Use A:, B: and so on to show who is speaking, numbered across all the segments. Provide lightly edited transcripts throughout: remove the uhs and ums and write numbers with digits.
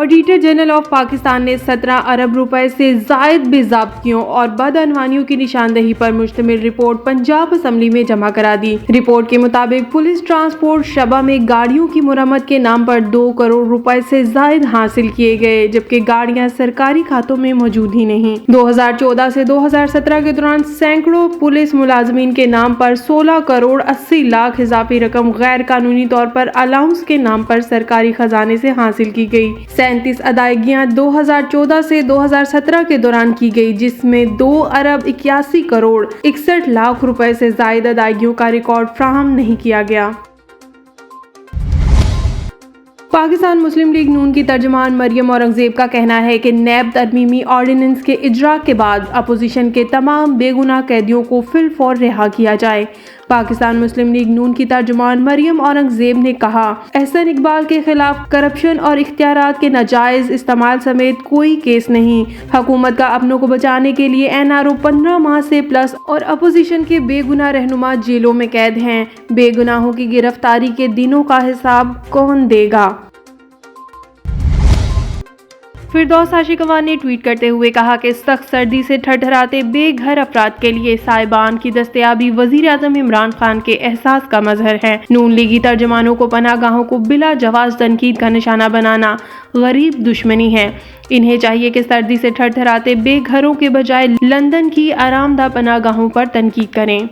A: Auditor general of Pakistan ने 17 अरब रुपए से जायद बेज़ाब्तियों और बदअनवानियों की निशानदेही पर मुश्तमिल रिपोर्ट पंजाब असम्बली में जमा करा दी। रिपोर्ट के मुताबिक पुलिस ट्रांसपोर्ट शबा में गाड़ियों की मुरम्मत के नाम पर 2 करोड़ रुपए से जायद हासिल किए गए, जबकि गाड़ियां सरकारी खातों में मौजूद ही नहीं। 2014 से 2017 के दौरान सैकड़ों पुलिस मुलाजमीन के नाम पर 16 करोड़ 80 लाख इजाफी रकम गैर कानूनी तौर पर अलाउंस के नाम पर सरकारी खजाने से हासिल की गई। 37 अदायगियां 2014 से 2017 के दौरान की गई, जिसमें 2 अरब 81 करोड़ 61 लाख रुपए से जायद अदायगियों का रिकॉर्ड फ्राहम नहीं किया गया। पाकिस्तान मुस्लिम लीग नून की तर्जुमान मरियम औरंगजेब का कहना है कि नैब तरमीमी ऑर्डिनेंस के इजरा के बाद अपोजिशन के तमाम बेगुनाह कैदियों को फिलफौर रिहा किया जाए। पाकिस्तान मुस्लिम लीग नून की तर्जुमान मरियम औरंगजेब ने कहा, एहसन इकबाल के खिलाफ करप्शन और इख्तियारात के नाजायज इस्तेमाल समेत कोई केस नहीं। हुकूमत का अपनों को बचाने के लिए NRO 15 माह से प्लस और अपोजिशन के बेगुनाह रहनुमा जेलों में कैद हैं। बेगुनाहों की गिरफ्तारी के दिनों का हिसाब कौन देगा? फिरदौस आशिकवान ने ट्वीट करते हुए कहा कि सख्त सर्दी से ठठराते बेघर अफराद के लिए साइबान की दस्तयाबी वजीर आजम इमरान खान के एहसास का मजहर है। नून लीगी तर्जमानों को पनागाहों को बिला जवाज तनकीद का निशाना बनाना गरीब दुश्मनी है। इन्हें चाहिए कि सर्दी से ठठराते बेघरों के बजाय लंदन की आरामदा पनागाहों पर तनकीद करें।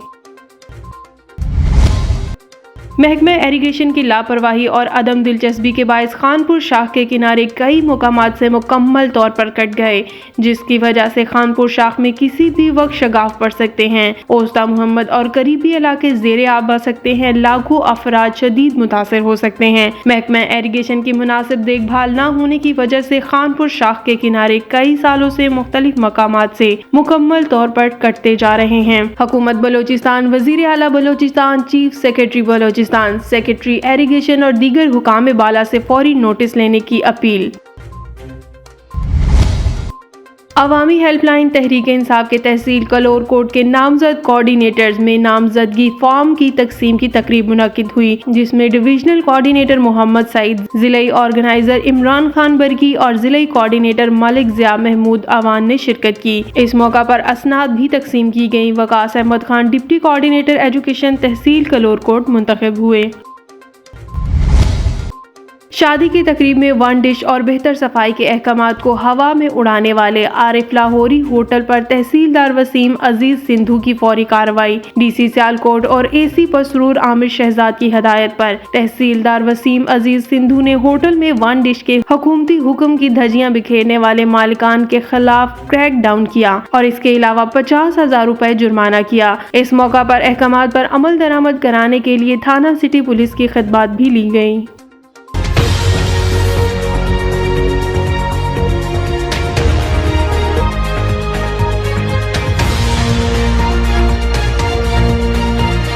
A: महकमा इरिगेशन की लापरवाही और अदम दिलचस्पी के बायस खानपुर शाख के किनारे कई मुकामात से मुकम्मल तौर पर कट गए, जिसकी वजह से खानपुर शाख में किसी भी वक्त शगाफ पड़ सकते हैं। ओस्ता मोहम्मद और करीबी इलाके ज़ेरे आब आ सकते हैं। लाखों अफराद शदीद मुतासर हो सकते हैं। महकमा इरिगेशन की मुनासिब देखभाल न होने की वजह से खानपुर शाख के किनारे कई सालों से मुख्तलिफ मकामात से मुकम्मल तौर पर कटते जा रहे हैं। हुकूमत बलोचिस्तान, वजीर आला Balochistan, chief secretary Balochistan, secretary irrigation और दीगर हुकाम बाला से फौरी नोटिस लेने की अपील। अवामी हेल्पलाइन तहरीक इंसाफ के तहसील कलोर कोट के नामजद कोऑर्डिनेटर्स में नामजदगी फॉर्म की तकसीम की तकरीब मुनक्किद हुई, जिसमें डिविजनल कोऑर्डिनेटर मोहम्मद सईद, जिलाई ऑर्गेनाइजर इमरान खान बरकी और जिलाई कोऑर्डिनेटर मलिक ज़िया महमूद अवान ने शिरकत की। इस मौका पर असनाद भी तकसीम की गई। Waqas Ahmad Khan deputy coordinator education tehsil Kalor Kot मुंतखब हुए। शादी की तकरीब में वन डिश और बेहतर सफाई के अहकामात को हवा में उड़ाने वाले आरिफ लाहौरी होटल पर तहसीलदार वसीम अजीज सिंधु की फौरी कार्रवाई। DC सियालकोट और AC पसरूर आमिर शहजाद की हदायत पर तहसीलदार वसीम अजीज सिंधु ने होटल में वन डिश के हुकूमती हुक्म की धज्जियां बिखेरने वाले मालिकान के खिलाफ क्रैक डाउन किया और इसके अलावा 50,000 रुपए जुर्माना किया। इस मौका पर अहकामात पर अमल दरामद कराने के लिए थाना सिटी पुलिस की खिदमत भी ली गई।